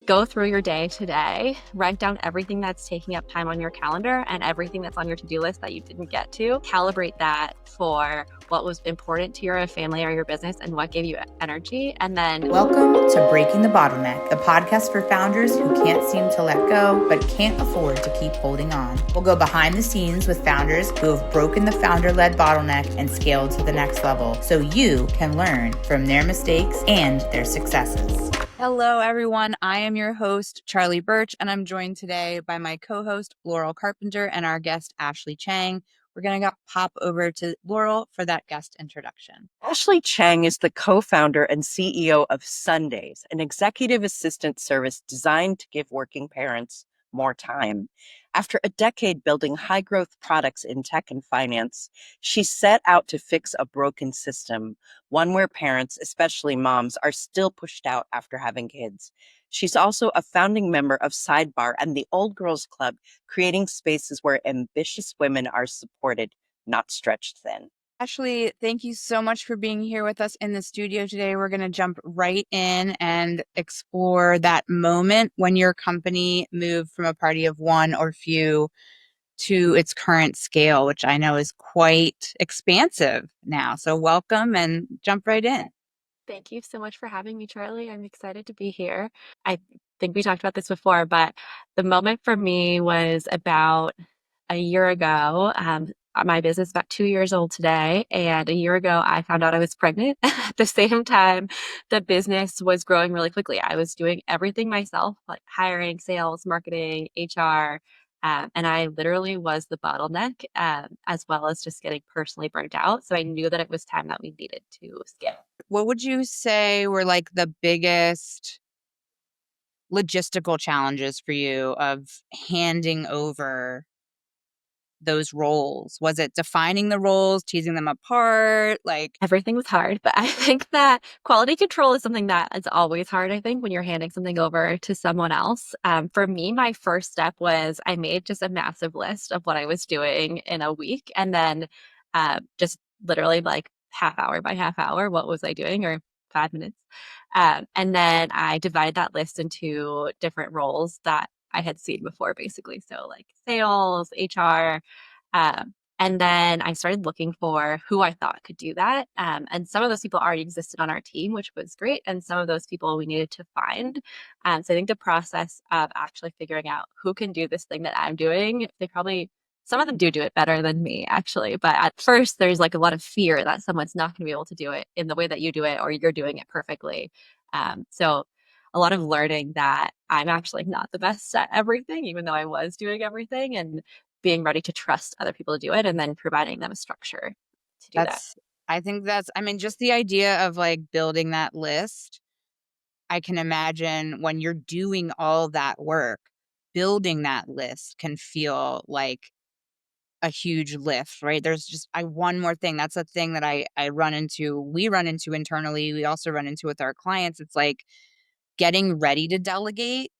Go through your day today, write down everything that's taking up time on your calendar and everything that's on your to-do list that you didn't get to. Calibrate that for what was important to your family or your business and what gave you energy. And then welcome to Breaking the Bottleneck, the podcast for founders who can't seem to let go, but can't afford to keep holding on. We'll go behind the scenes with founders who have broken the founder-led bottleneck and scaled to the next level so you can learn from their mistakes and their successes. Hello, everyone. I am your host, Charlie Birch, and I'm joined today by my co-host, Laurel Carpenter, and our guest, Ashley Chang. We're going to pop over to Laurel for that guest introduction. Ashley Chang is the co-founder and CEO of Sundays, an executive assistant service designed to give working parents more time. After a decade building high-growth products in tech and finance, she set out to fix a broken system, one where parents, especially moms, are still pushed out after having kids. She's also a founding member of Sidebar and the Old Girls Club, creating spaces where ambitious women are supported, not stretched thin. Ashley, thank you so much for being here with us in the studio today. We're going to jump right in and explore that moment when your company moved from a party of one or few to its current scale, which I know is quite expansive now. So welcome and jump right in. thank you so much for having me, Charlie. I'm excited to be here. I think we talked about this before, but the moment for me was about a year ago. My business is about 2 years old today. And a year ago, I found out I was pregnant. At the same time, the business was growing really quickly. I was doing everything myself, like hiring, sales, marketing, HR. And I literally was the bottleneck, as well as just getting personally burnt out. So I knew that it was time that we needed to scale. What would you say were like the biggest logistical challenges for you of handing over those roles? Was it defining the roles, teasing them apart? Everything was hard, but I think that quality control is something that is always hard, I think, when you're handing something over to someone else. For me, my first step was I made just a massive list of what I was doing in a week. And then just literally like half hour by half hour, what was I doing, or 5 minutes? And then I divided that list into different roles that I had seen before, basically. So like sales, HR. And then I started looking for who I thought could do that. And some of those people already existed on our team, which was great. And some of those people we needed to find. So I think the process of actually figuring out who can do this thing that I'm doing, some of them do it better than me, actually. But at first, there's like a lot of fear that someone's not going to be able to do it in the way that you do it, or you're doing it perfectly. So a lot of learning that I'm actually not the best at everything, even though I was doing everything, and being ready to trust other people to do it, and then providing them a structure to do that. I think just the idea of like building that list. I can imagine when you're doing all that work, building that list can feel like a huge lift, right? There's just one more thing. That's a thing that we run into internally. We also run into with our clients. It's like getting ready to delegate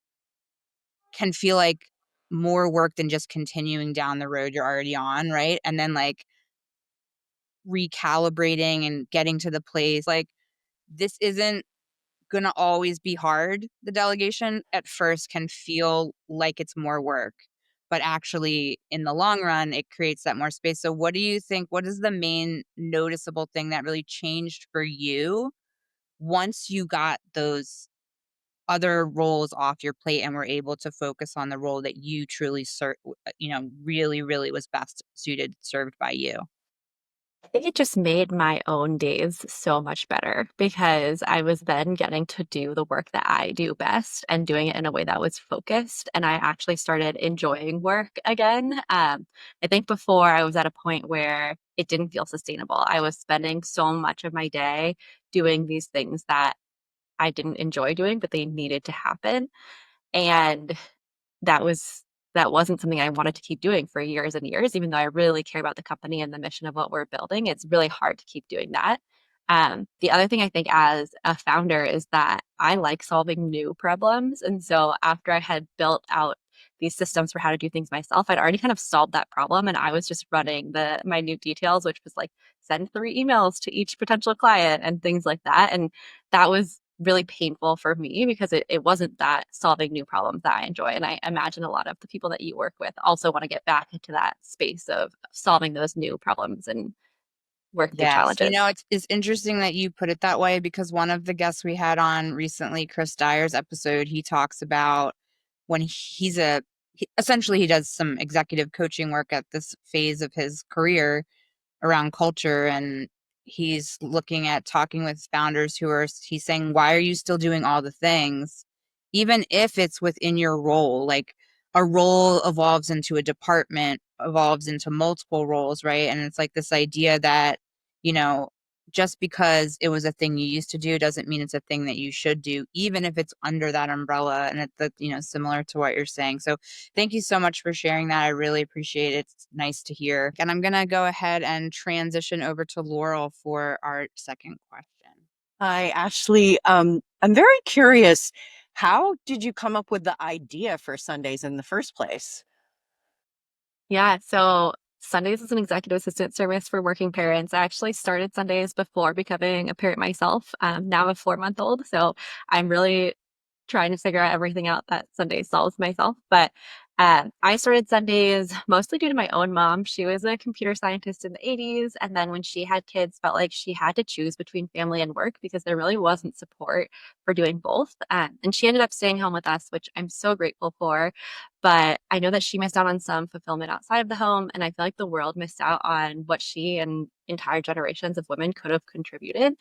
can feel like more work than just continuing down the road you're already on, right? And then like recalibrating and getting to the place, like this isn't going to always be hard. The delegation at first can feel like it's more work, but actually in the long run, it creates that more space. So what do you think, what is the main noticeable thing that really changed for you once you got those other roles off your plate and were able to focus on the role that you truly really, really was best served by you? I think it just made my own days so much better because I was then getting to do the work that I do best and doing it in a way that was focused. And I actually started enjoying work again. I think before I was at a point where it didn't feel sustainable. I was spending so much of my day doing these things that I didn't enjoy doing, but they needed to happen. And that was that wasn't something I wanted to keep doing for years and years, even though I really care about the company and the mission of what we're building. It's really hard to keep doing that. The other thing I think as a founder is that I like solving new problems. And so after I had built out these systems for how to do things myself, I'd already kind of solved that problem. And I was just running the minute details, which was like send 3 emails to each potential client and things like that. And that was really painful for me because it wasn't that solving new problems that I enjoy. And I imagine a lot of the people that you work with also want to get back into that space of solving those new problems and work through Yes. challenges. It's interesting that you put it that way because one of the guests we had on recently, Chris Dyer's episode, he talks about when essentially he does some executive coaching work at this phase of his career around culture, and he's looking at talking with founders he's saying, why are you still doing all the things even if it's within your role? Like, a role evolves into a department, evolves into multiple roles, right? And it's like this idea that, you know just because it was a thing you used to do doesn't mean it's a thing that you should do, even if it's under that umbrella. And it's similar to what you're saying. So thank you so much for sharing that. I really appreciate it. It's nice to hear. And I'm going to go ahead and transition over to Laurel for our second question. Hi, Ashley. I'm very curious. How did you come up with the idea for Sundays in the first place? Yeah, so Sundays is an executive assistant service for working parents. I actually started Sundays before becoming a parent myself. Now I have a 4-month-old, so I'm really trying to figure out everything out that Sunday solves myself. But I started Sundays mostly due to my own mom. She was a computer scientist in the 80s. And then when she had kids, felt like she had to choose between family and work because there really wasn't support for doing both. And she ended up staying home with us, which I'm so grateful for. But I know that she missed out on some fulfillment outside of the home. And I feel like the world missed out on what she and entire generations of women could have contributed.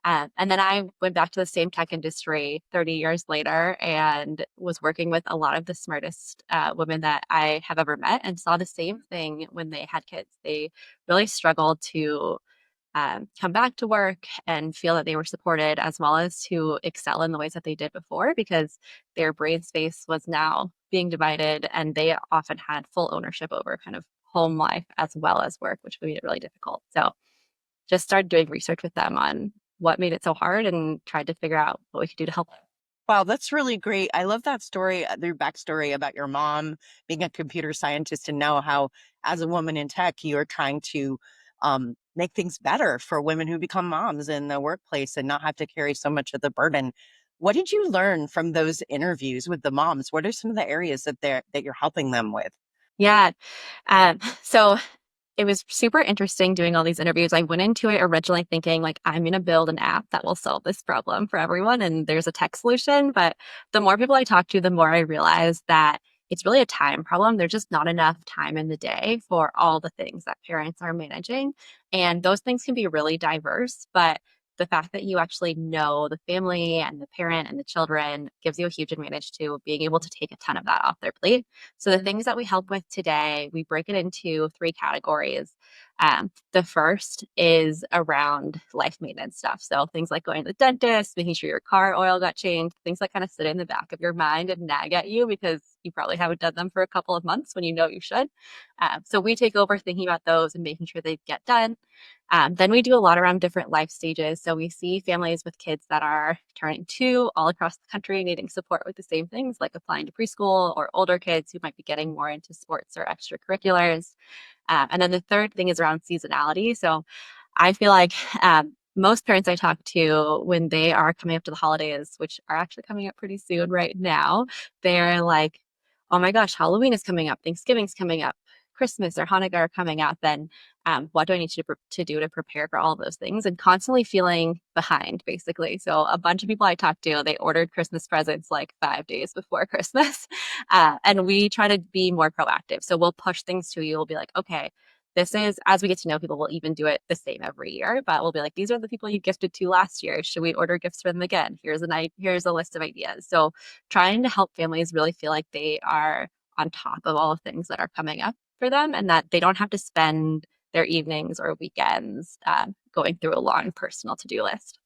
And then I went back to the same tech industry 30 years later and was working with a lot of the smartest women that I have ever met and saw the same thing when they had kids. They really struggled to come back to work and feel that they were supported, as well as to excel in the ways that they did before, because their brain space was now being divided and they often had full ownership over kind of home life as well as work, which made it really difficult. So just started doing research with them on what made it so hard and tried to figure out what we could do to help them. Wow, that's really great. I love that story, their backstory about your mom being a computer scientist and now how, as a woman in tech, you are trying to make things better for women who become moms in the workplace and not have to carry so much of the burden. What did you learn from those interviews with the moms? What are some of the areas that you're helping them with? Yeah. So it was super interesting doing all these interviews. I went into it originally thinking like I'm going to build an app that will solve this problem for everyone and there's a tech solution, but the more people I talked to, the more I realized that it's really a time problem. There's just not enough time in the day for all the things that parents are managing. And those things can be really diverse, but the fact that you actually know the family and the parent and the children gives you a huge advantage to being able to take a ton of that off their plate. So the things that we help with today, we break it into 3 categories. The first is around life maintenance stuff. So things like going to the dentist, making sure your car oil got changed, things that kind of sit in the back of your mind and nag at you because you probably haven't done them for a couple of months when you know you should. So we take over thinking about those and making sure they get done. Then we do a lot around different life stages. So we see families with kids that are turning 2 all across the country needing support with the same things like applying to preschool, or older kids who might be getting more into sports or extracurriculars. And then the third thing is around seasonality. So I feel like most parents I talk to when they are coming up to the holidays, which are actually coming up pretty soon right now, they're like, oh my gosh, Halloween is coming up, Thanksgiving's coming up, Christmas or Hanukkah are coming up, and what do I need to do to prepare for all of those things? And constantly feeling behind, basically. So a bunch of people I talked to, they ordered Christmas presents like 5 days before Christmas. And we try to be more proactive. So we'll push things to you. We'll be like, okay, this is, as we get to know people, we'll even do it the same every year, but we'll be like, these are the people you gifted to last year. Should we order gifts for them again? Here's a list of ideas. So trying to help families really feel like they are on top of all the things that are coming up for them and that they don't have to spend their evenings or weekends going through a long personal to-do list.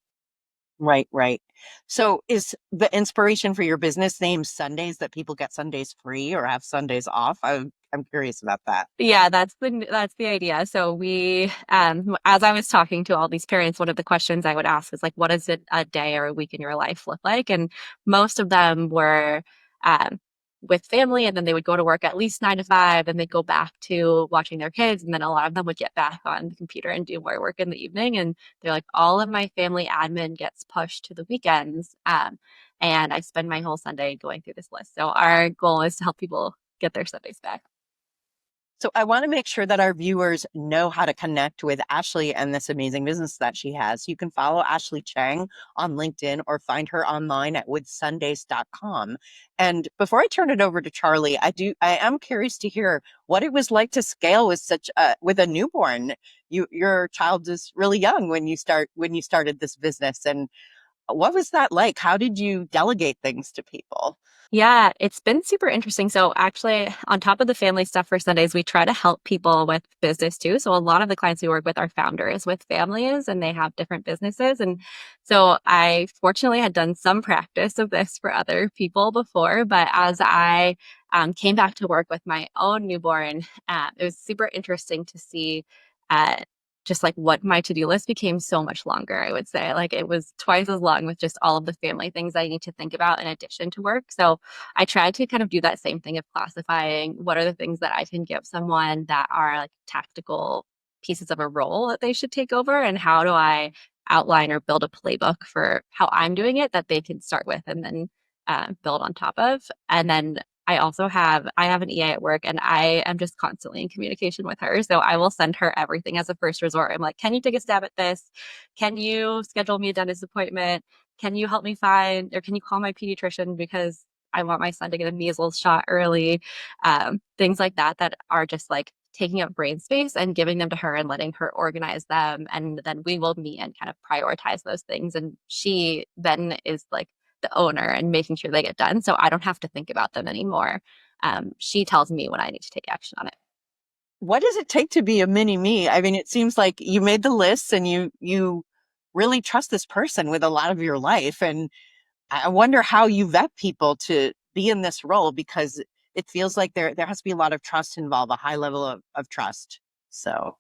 Right, right. So is the inspiration for your business name Sundays that people get Sundays free or have Sundays off? I'm curious about that. Yeah, that's the idea. So we, as I was talking to all these parents, one of the questions I would ask is like, what does a day or a week in your life look like? And most of them were, um, with family, and then they would go to work at least 9 to 5, and they'd go back to watching their kids. And then a lot of them would get back on the computer and do more work in the evening. And they're like, all of my family admin gets pushed to the weekends. And I spend my whole Sunday going through this list. So our goal is to help people get their Sundays back. So I want to make sure that our viewers know how to connect with Ashley and this amazing business that she has. You can follow Ashley Chang on LinkedIn or find her online at withsundays.com. And before I turn it over to Charlie, I am curious to hear what it was like to scale with with a newborn. Your child is really young when you started this business. And what was that like? How did you delegate things to people? Yeah, it's been super interesting. So actually, on top of the family stuff for Sundays, we try to help people with business too. So a lot of the clients we work with are founders with families, and they have different businesses. And so I fortunately had done some practice of this for other people before, but as I came back to work with my own newborn, it was super interesting to see uh, just like what my to-do list became so much longer. I would say like it was twice as long with just all of the family things I need to think about in addition to work. So I tried to kind of do that same thing of classifying what are the things that I can give someone that are like tactical pieces of a role that they should take over, and how do I outline or build a playbook for how I'm doing it that they can start with and then build on top of. And then I have an EA at work, and I am just constantly in communication with her. So I will send her everything as a first resort. I'm like, can you take a stab at this? Can you schedule me a dentist appointment? Can you help me find, or can you call my pediatrician because I want my son to get a measles shot early? Things like that that are just like taking up brain space and giving them to her and letting her organize them. And then we will meet and kind of prioritize those things. And she then is like the owner and making sure they get done. So I don't have to think about them anymore. She tells me when I need to take action on it. What does it take to be a mini me? I mean, it seems like you made the lists and you really trust this person with a lot of your life. And I wonder how you vet people to be in this role, because it feels like there has to be a lot of trust involved, a high level of trust. So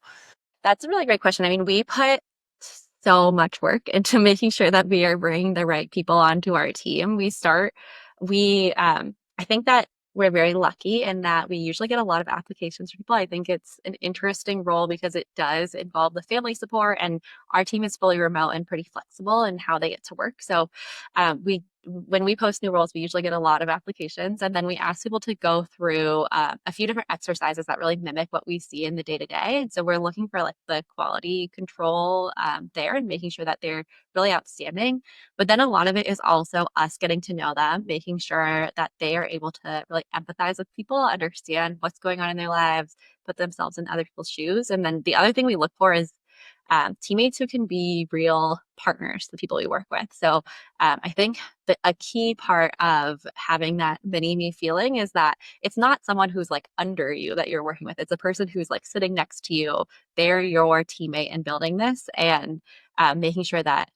That's a really great question. I mean, we put so much work into making sure that we are bringing the right people onto our team. I think that we're very lucky in that we usually get a lot of applications from people. I think it's an interesting role because it does involve the family support, and our team is fully remote and pretty flexible in how they get to work. So, when we post new roles, we usually get a lot of applications, and then we ask people to go through a few different exercises that really mimic what we see in the day to day. And so we're looking for like the quality control there and making sure that they're really outstanding. But then a lot of it is also us getting to know them, making sure that they are able to really empathize with people, understand what's going on in their lives, put themselves in other people's shoes. And then the other thing we look for is teammates who can be real partners, the people we work with. So I think that a key part of having that mini me feeling is that it's not someone who's like under you that you're working with. It's a person who's like sitting next to you. They're your teammate in building this, and making sure that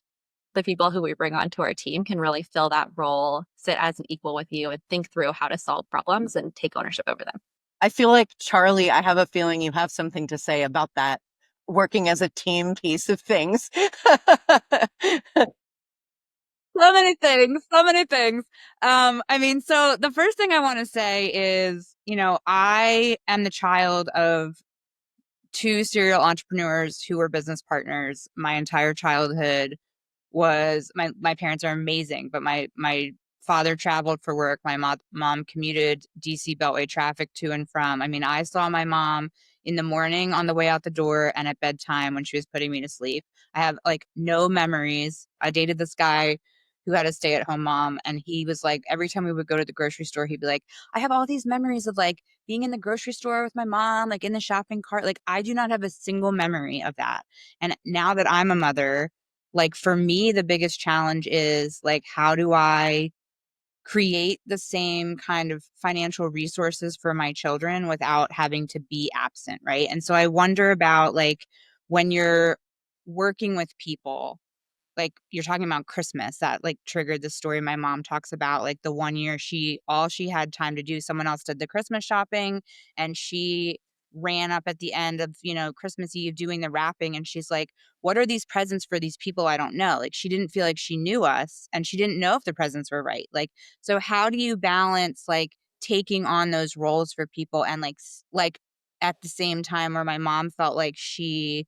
the people who we bring onto our team can really fill that role, sit as an equal with you, and think through how to solve problems and take ownership over them. I feel like, Charlie, I have a feeling you have something to say about that working as a team piece of things. So many things, so many things. I mean, so the first thing I want to say is, I am the child of two serial entrepreneurs who were business partners my entire childhood. Was my parents are amazing, but my father traveled for work. My mom commuted DC Beltway traffic to and from. I mean, I saw my mom in the morning on the way out the door and at bedtime when she was putting me to sleep. I have like no memories. I dated this guy who had a stay-at-home mom, and he was like, every time we would go to the grocery store, he'd be like, I have all these memories of like being in the grocery store with my mom, like in the shopping cart. Like, I do not have a single memory of that. And now that I'm a mother, like for me, the biggest challenge is like, how do I create the same kind of financial resources for my children without having to be absent, right? And so I wonder about like when you're working with people, like you're talking about Christmas, that like triggered the story my mom talks about, like the one year all she had time to do, someone else did the Christmas shopping, and she ran up at the end of, Christmas Eve doing the wrapping, and she's like, what are these presents for these people I don't know? Like she didn't feel like she knew us, and she didn't know if the presents were right. Like, so how do you balance like taking on those roles for people, and like at the same time where my mom felt like she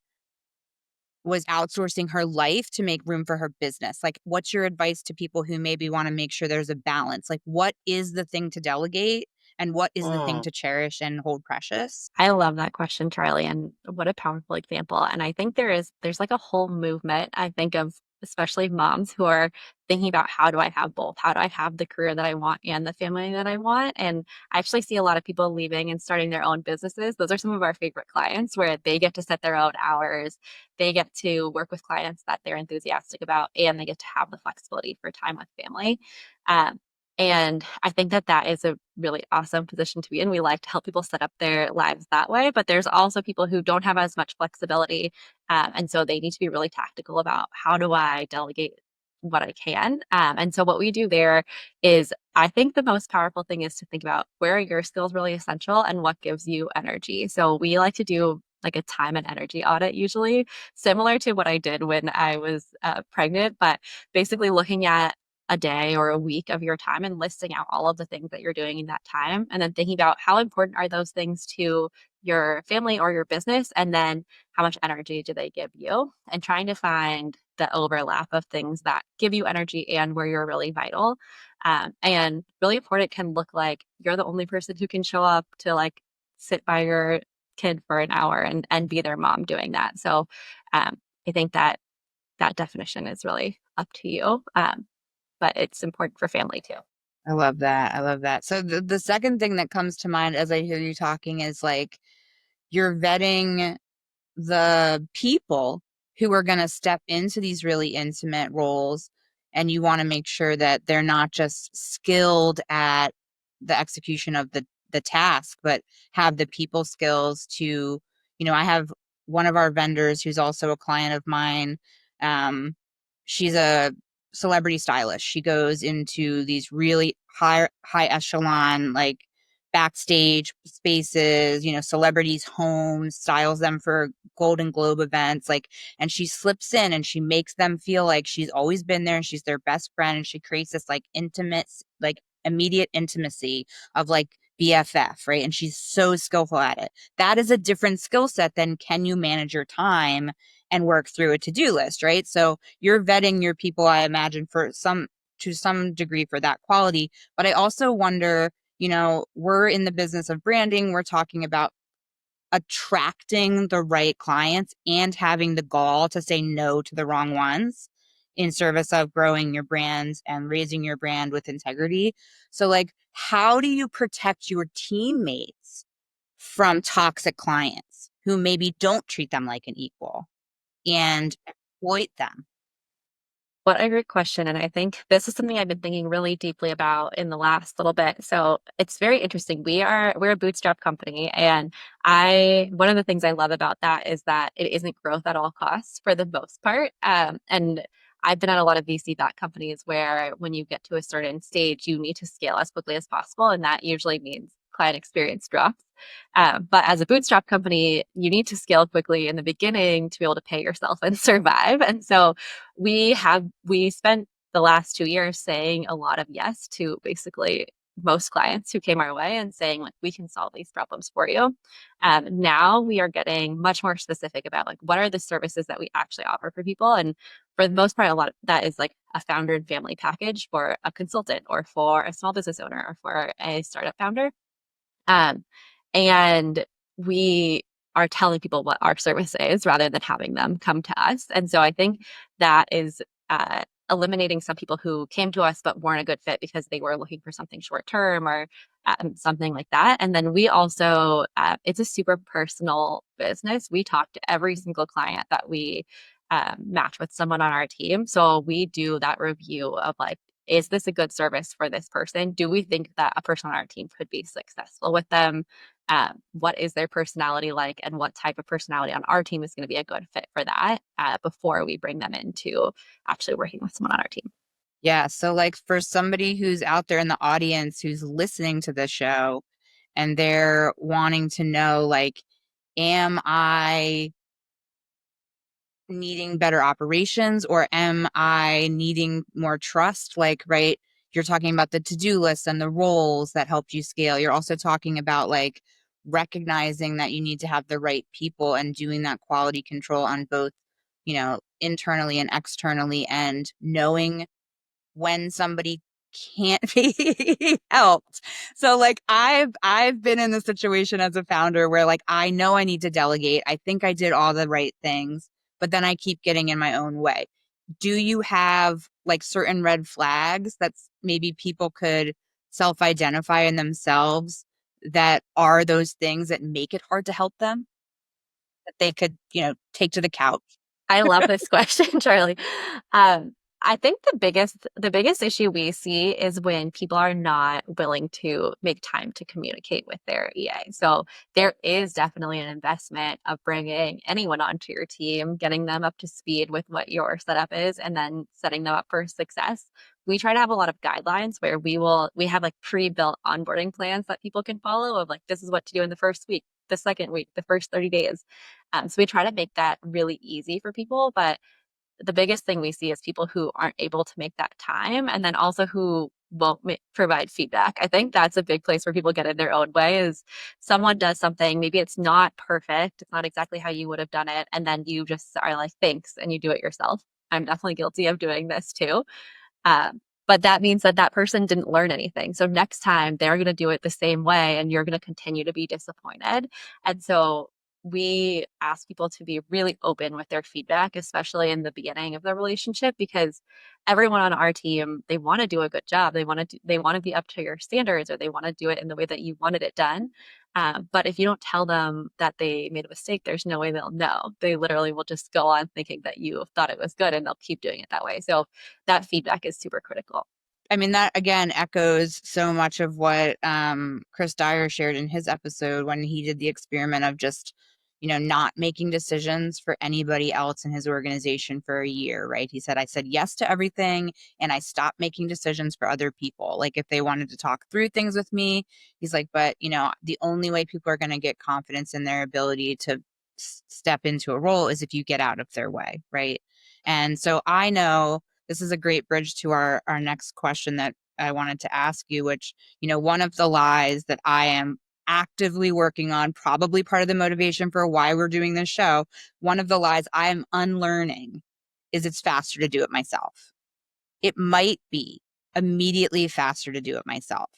was outsourcing her life to make room for her business. Like, what's your advice to people who maybe want to make sure there's a balance? Like, what is the thing to delegate and what is the thing Mm. to cherish and hold precious? I love that question, Charlie, and what a powerful example. And I think there's like a whole movement, I think, of especially moms who are thinking about how do I have both? How do I have the career that I want and the family that I want? And I actually see a lot of people leaving and starting their own businesses. Those are some of our favorite clients where they get to set their own hours. They get to work with clients that they're enthusiastic about, and they get to have the flexibility for time with family. Um, and I think that that is a really awesome position to be in. We like to help people set up their lives that way, but there's also people who don't have as much flexibility. And so they need to be really tactical about how do I delegate what I can. And so what we do there is I think the most powerful thing is to think about where are your skills really essential and what gives you energy. So we like to do like a time and energy audit, usually similar to what I did when I was pregnant, but basically looking at a day or a week of your time and listing out all of the things that you're doing in that time and then thinking about how important are those things to your family or your business and then how much energy do they give you and trying to find the overlap of things that give you energy and where you're really vital. And really important can look like you're the only person who can show up to like sit by your kid for an hour and be their mom doing that. So I think that that definition is really up to you. But it's important for family too. I love that. I love that. So the second thing that comes to mind as I hear you talking is like you're vetting the people who are going to step into these really intimate roles, and you want to make sure that they're not just skilled at the execution of the task, but have the people skills to, I have one of our vendors who's also a client of mine. She's a celebrity stylist. She goes into these really high echelon, like backstage spaces, celebrities' homes, styles them for Golden Globe events, like, and she slips in and she makes them feel like she's always been there and she's their best friend, and she creates this like intimate, like immediate intimacy of like BFF, right? And she's so skillful at it. That is a different skill set than can you manage your time and work through a to-do list, right? So you're vetting your people, I imagine, to some degree for that quality. But I also wonder, we're in the business of branding. We're talking about attracting the right clients and having the gall to say no to the wrong ones in service of growing your brands and raising your brand with integrity. So like, how do you protect your teammates from toxic clients who maybe don't treat them like an equal and exploit them? What a great question. And I think this is something I've been thinking really deeply about in the last little bit. So it's very interesting. We're a bootstrap company. And one of the things I love about that is that it isn't growth at all costs for the most part. And I've been at a lot of VC-backed companies where when you get to a certain stage, you need to scale as quickly as possible. And that usually means client experience drops. But as a bootstrap company, you need to scale quickly in the beginning to be able to pay yourself and survive. And so we spent the last 2 years saying a lot of yes to basically most clients who came our way and saying like we can solve these problems for you. Now we are getting much more specific about like what are the services that we actually offer for people, and for the most part a lot of that is like a founder and family package for a consultant or for a small business owner or for a startup founder. um, and we are telling people what our service is rather than having them come to us. And so I think that is eliminating some people who came to us but weren't a good fit because they were looking for something short term or something like that. And then we also, it's a super personal business. We talk to every single client that we match with someone on our team. So we do that review of like, is this a good service for this person? Do we think that a person on our team could be successful with them? What is their personality like, and what type of personality on our team is going to be a good fit for that before we bring them into actually working with someone on our team? Yeah. So, like, for somebody who's out there in the audience who's listening to the show and they're wanting to know, like, am I needing better operations or am I needing more trust? Like, right, you're talking about the to-do list and the roles that helped you scale. You're also talking about like recognizing that you need to have the right people and doing that quality control on both, internally and externally, and knowing when somebody can't be helped. So like I've been in the situation as a founder where like I know I need to delegate. I think I did all the right things, but then I keep getting in my own way. Do you have like certain red flags that maybe people could self-identify in themselves that are those things that make it hard to help them, that they could, take to the couch? I love this question, Charlie. I think the biggest issue we see is when people are not willing to make time to communicate with their EA. So there is definitely an investment of bringing anyone onto your team, getting them up to speed with what your setup is, and then setting them up for success. We try to have a lot of guidelines where we have like pre-built onboarding plans that people can follow of like, this is what to do in the first week, the second week, the first 30 days. So we try to make that really easy for people. But the biggest thing we see is people who aren't able to make that time, and then also who won't provide feedback. I think that's a big place where people get in their own way is someone does something, maybe it's not perfect, it's not exactly how you would have done it, and then you just are like, thanks, and you do it yourself. I'm definitely guilty of doing this too. But that means that that person didn't learn anything. So next time they're going to do it the same way and you're going to continue to be disappointed. And so we ask people to be really open with their feedback, especially in the beginning of the relationship, because everyone on our team, they want to do a good job. They want to be up to your standards, or they want to do it in the way that you wanted it done. But if you don't tell them that they made a mistake, there's no way they'll know. They literally will just go on thinking that you thought it was good, and they'll keep doing it that way. So that feedback is super critical. I mean, that again echoes so much of what Chris Dyer shared in his episode when he did the experiment of just, not making decisions for anybody else in his organization for a year, right? He said, I said yes to everything and I stopped making decisions for other people. Like if they wanted to talk through things with me, he's like, but, the only way people are going to get confidence in their ability to step into a role is if you get out of their way, right? And so I know this is a great bridge to our next question that I wanted to ask you, which, one of the lies that I am actively working on, probably part of the motivation for why we're doing this show, one of the lies I am unlearning is it's faster to do it myself. It might be immediately faster to do it myself,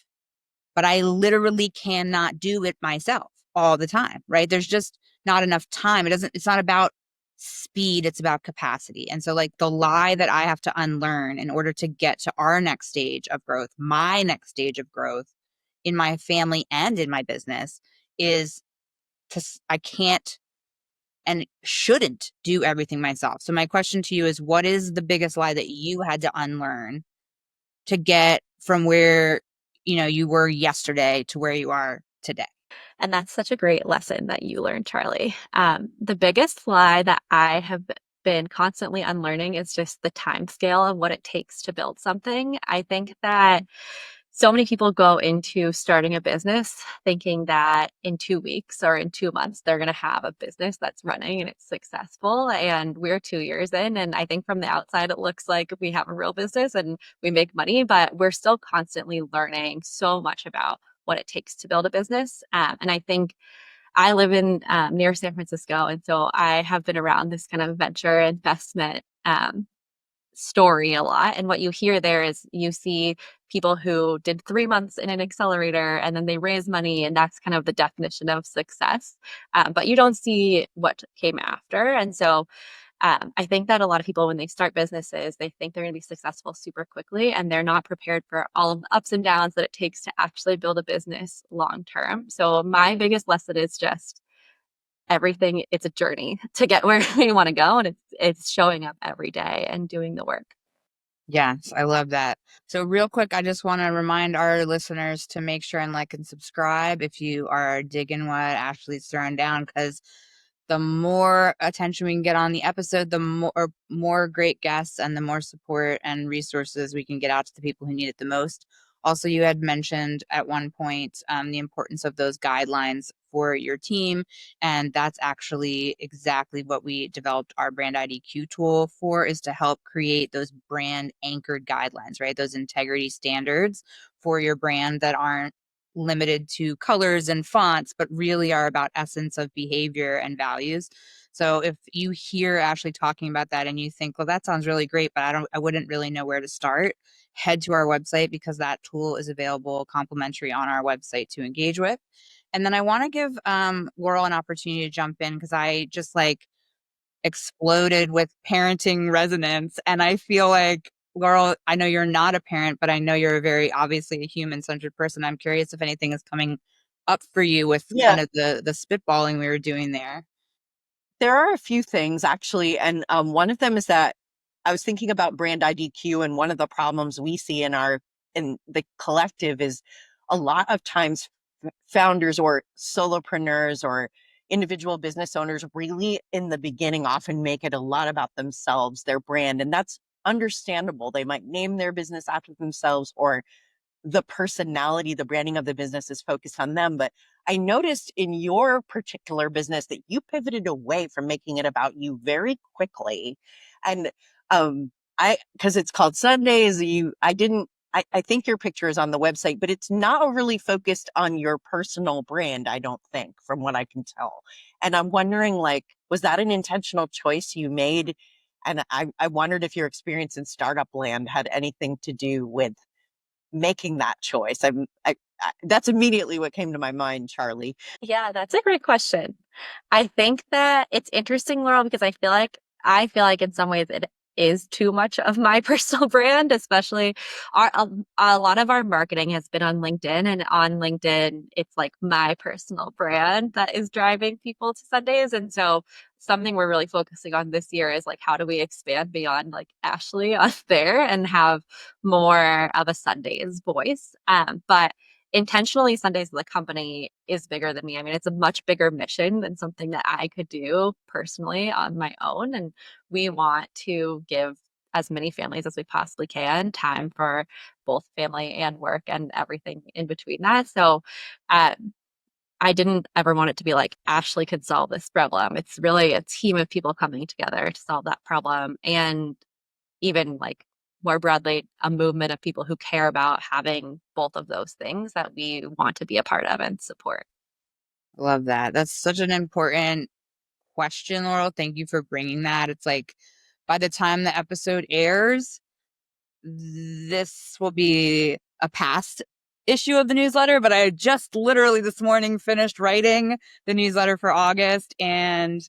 but I literally cannot do it myself all the time, right? There's just not enough time. It's not about speed, it's about capacity. And so like the lie that I have to unlearn in order to get to our next stage of growth, my next stage of growth in my family and in my business is I can't and shouldn't do everything myself. So my question to you is, what is the biggest lie that you had to unlearn to get from where, you were yesterday to where you are today? And that's such a great lesson that you learned, Charlie. The biggest lie that I have been constantly unlearning is just the time scale of what it takes to build something. I think that so many people go into starting a business thinking that in 2 weeks or in 2 months, they're going to have a business that's running and it's successful. And we're 2 years in. And I think from the outside, it looks like we have a real business and we make money, but we're still constantly learning so much about what it takes to build a business. And I think I live in near San Francisco. And so I have been around this kind of venture investment story a lot. And what you hear there is you see people who did 3 months in an accelerator and then they raise money, and that's kind of the definition of success. But you don't see what came after. And so I think that a lot of people, when they start businesses, they think they're going to be successful super quickly, and they're not prepared for all of the ups and downs that it takes to actually build a business long term. So my biggest lesson is just everything, it's a journey to get where we want to go, and it's showing up every day and doing the work. Yes, I love that. So real quick, I just want to remind our listeners to make sure and like and subscribe if you are digging what Ashley's throwing down, because the more attention we can get on the episode, the more great guests and the more support and resources we can get out to the people who need it the most. Also, you had mentioned at one point the importance of those guidelines for your team. And that's actually exactly what we developed our brand IDQ tool for, is to help create those brand anchored guidelines, right? Those integrity standards for your brand that aren't limited to colors and fonts, but really are about essence of behavior and values. So if you hear Ashley talking about that and you think, well, that sounds really great, but I wouldn't really know where to start, head to our website, because that tool is available complimentary on our website to engage with. And then I want to give Laurel an opportunity to jump in, because I just like exploded with parenting resonance. And I feel like, Laurel, I know you're not a parent, but I know you're very obviously a human-centered person. I'm curious if anything is coming up for you with Yeah, kind of the spitballing we were doing there. there are a few things actually. And one of them is that I was thinking about brand IDQ, and one of the problems we see in the collective is a lot of times founders or solopreneurs or individual business owners really in the beginning often make it a lot about themselves, their brand, and that's understandable. They might name their business after themselves, or the personality, the branding of the business is focused on them. But I noticed in your particular business that you pivoted away from making it about you very quickly. And because it's called Sundays, I think your picture is on the website, but it's not really focused on your personal brand, I don't think, from what I can tell. And I'm wondering, like, was that an intentional choice you made? And I wondered if your experience in startup land had anything to do with making that choice. That's immediately what came to my mind, Charlie. Yeah, that's a great question. I think that it's interesting, Laurel, because I feel like in some ways it is too much of my personal brand, especially a lot of our marketing has been on LinkedIn, and on LinkedIn, it's like my personal brand that is driving people to Sundays. And so something we're really focusing on this year is like, how do we expand beyond like Ashley on there and have more of a Sundays voice? But intentionally Sundays the company is bigger than me. I mean, it's a much bigger mission than something that I could do personally on my own. And we want to give as many families as we possibly can time for both family and work and everything in between that. So I didn't ever want it to be like Ashley could solve this problem. It's really a team of people coming together to solve that problem. And even like more broadly, a movement of people who care about having both of those things that we want to be a part of and support. Love that. That's such an important question, Laurel. Thank you for bringing that. It's like by the time the episode airs, this will be a past issue of the newsletter, but I just literally this morning finished writing the newsletter for August, and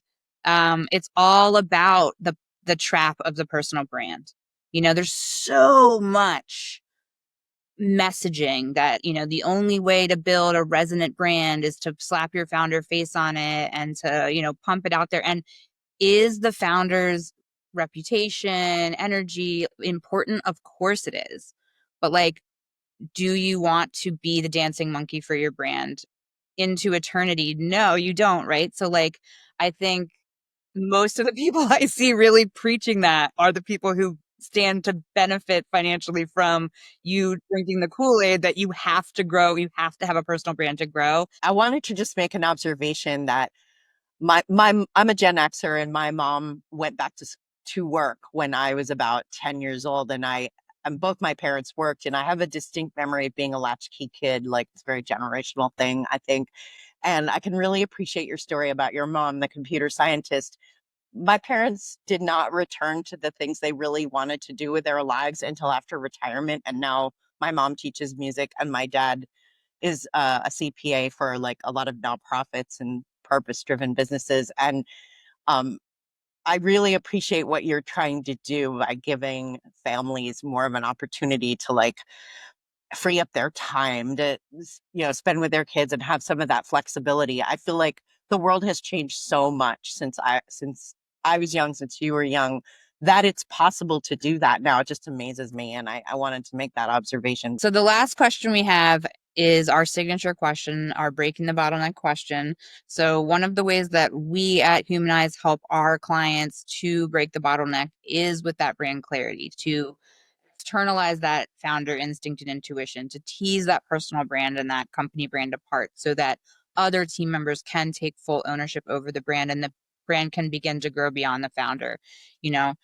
it's all about the trap of the personal brand. You know, there's so much messaging that, you know, the only way to build a resonant brand is to slap your founder face on it and to, you know, pump it out there. And is the founder's reputation, energy important? Of course it is. But like, do you want to be the dancing monkey for your brand into eternity? No, you don't, right? So like, I think most of the people I see really preaching that are the people who stand to benefit financially from you drinking the Kool-Aid, that you have to grow, you have to have a personal brand to grow. I wanted to just make an observation that my I'm a Gen Xer, and my mom went back to work when I was about 10 years old, and I and both my parents worked, and I have a distinct memory of being a latchkey kid, like it's a very generational thing, I think. And I can really appreciate your story about your mom, the computer scientist. My parents did not return to the things they really wanted to do with their lives until after retirement. And now my mom teaches music, and my dad is a CPA for like a lot of nonprofits and purpose driven businesses. And um, I really appreciate what you're trying to do by giving families more of an opportunity to like free up their time to spend with their kids and have some of that flexibility. I feel like the world has changed so much since I was young, since you were young, that it's possible to do that now. It just amazes me, and I wanted to make that observation. So the last question we have is our signature question, our breaking the bottleneck question. So one of the ways that we at Humanize help our clients to break the bottleneck is with that brand clarity, to externalize that founder instinct and intuition, to tease that personal brand and that company brand apart so that other team members can take full ownership over the brand and the brand can begin to grow beyond the founder, you know,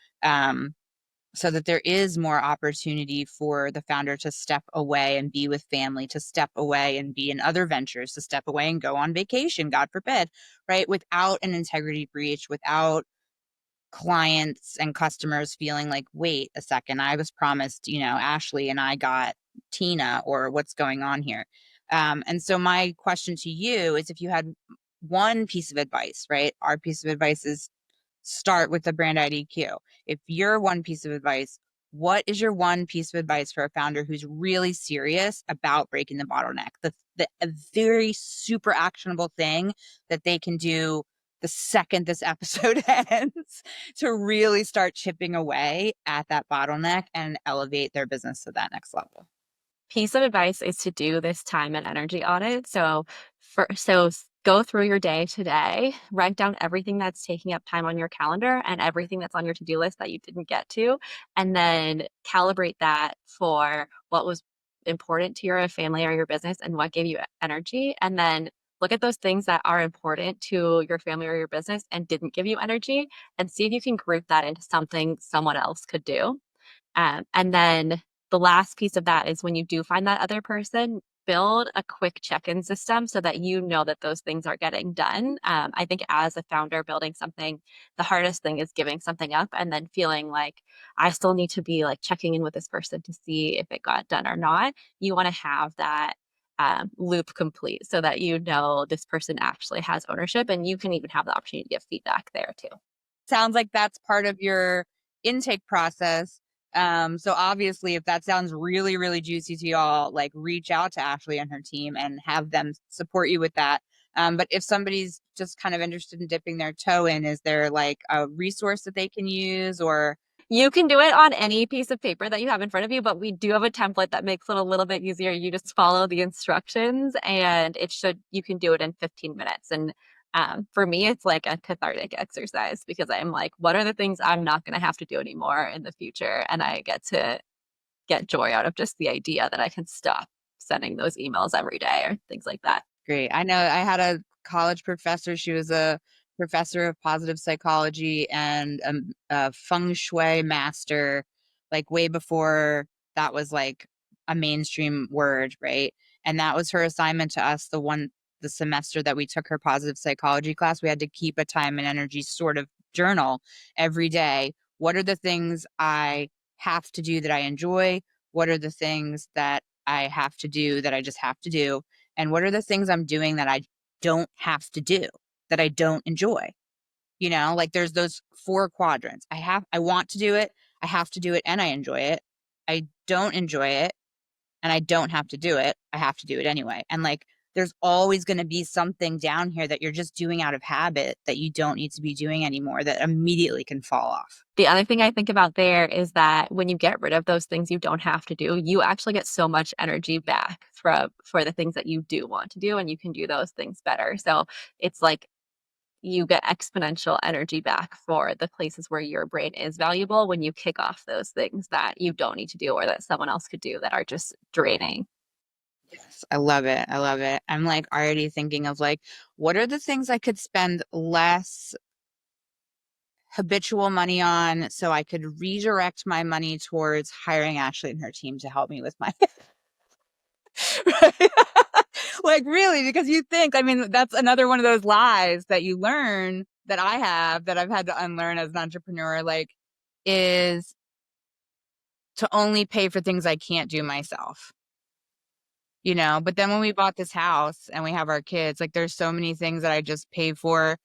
so that there is more opportunity for the founder to step away and be with family, to step away and be in other ventures, to step away and go on vacation, God forbid, right? Without an integrity breach, without clients and customers feeling like, wait a second, I was promised, Ashley and I got Tina, or what's going on here? And so my question to you is, if you had one piece of advice, right? Our piece of advice is start with the brand IDQ. If you're one piece of advice, what is your one piece of advice for a founder who's really serious about breaking the bottleneck? A very super actionable thing that they can do the second this episode ends to really start chipping away at that bottleneck and elevate their business to that next level. Piece of advice is to do this time and energy audit. So go through your day today, write down everything that's taking up time on your calendar and everything that's on your to-do list that you didn't get to, and then calibrate that for what was important to your family or your business and what gave you energy. And then look at those things that are important to your family or your business and didn't give you energy, and see if you can group that into something someone else could do. And then the last piece of that is, when you do find that other person, build a quick check-in system so that you know that those things are getting done. I think as a founder building something, the hardest thing is giving something up and then feeling like I still need to be like checking in with this person to see if it got done or not. You want to have that loop complete so that you know this person actually has ownership, and you can even have the opportunity to give feedback there too. Sounds like that's part of your intake process. So obviously, if that sounds really, really juicy to y'all, like reach out to Ashley and her team and have them support you with that. But if somebody's just kind of interested in dipping their toe in, is there like a resource that they can use, or? You can do it on any piece of paper that you have in front of you, but we do have a template that makes it a little bit easier. You just follow the instructions and you can do it in 15 minutes. And for me, it's like a cathartic exercise because I'm like, what are the things I'm not going to have to do anymore in the future? And I get to get joy out of just the idea that I can stop sending those emails every day or things like that. Great. I know I had a college professor. She was a professor of positive psychology and a feng shui master, like way before that was like a mainstream word, right? And that was her assignment to us. The semester that we took her positive psychology class, we had to keep a time and energy sort of journal every day. What are the things I have to do that I enjoy? What are the things that I have to do that I just have to do? And what are the things I'm doing that I don't have to do, that I don't enjoy? Like there's those 4 quadrants. I want to do it, I have to do it, and I enjoy it. I don't enjoy it, and I don't have to do it. I have to do it anyway. And like, there's always going to be something down here that you're just doing out of habit that you don't need to be doing anymore, that immediately can fall off. The other thing I think about there is that when you get rid of those things you don't have to do, you actually get so much energy back for the things that you do want to do, and you can do those things better. So it's like you get exponential energy back for the places where your brain is valuable when you kick off those things that you don't need to do or that someone else could do that are just draining. Yes, I love it. I love it. I'm like already thinking of like, what are the things I could spend less habitual money on so I could redirect my money towards hiring Ashley and her team to help me with my right? Like really, because you think, I mean, that's another one of those lies that you learn that I've had to unlearn as an entrepreneur, like, is to only pay for things I can't do myself. But then when we bought this house and we have our kids, like there's so many things that I just pay for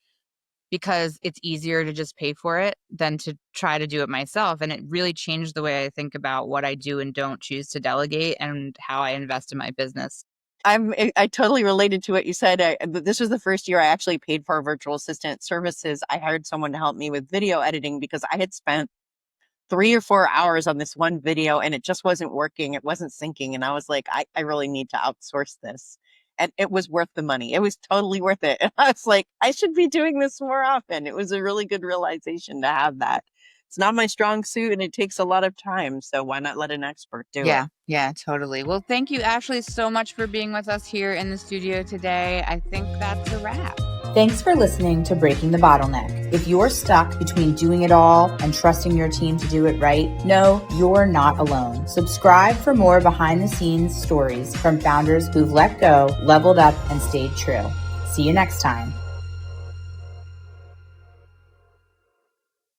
because it's easier to just pay for it than to try to do it myself. And it really changed the way I think about what I do and don't choose to delegate and how I invest in my business. I totally related to what you said. This was the first year I actually paid for virtual assistant services. I hired someone to help me with video editing because I had spent 3 or 4 hours on this one video and it just wasn't working. It wasn't syncing. And I was like, I really need to outsource this. And it was worth the money. It was totally worth it. And I was like, I should be doing this more often. It was a really good realization to have that. It's not my strong suit and it takes a lot of time. So why not let an expert do it? Yeah, totally. Well, thank you, Ashley, so much for being with us here in the studio today. I think that's a wrap. Thanks for listening to Breaking the Bottleneck. If you're stuck between doing it all and trusting your team to do it right, no, you're not alone. Subscribe for more behind the scenes stories from founders who've let go, leveled up, and stayed true. See you next time.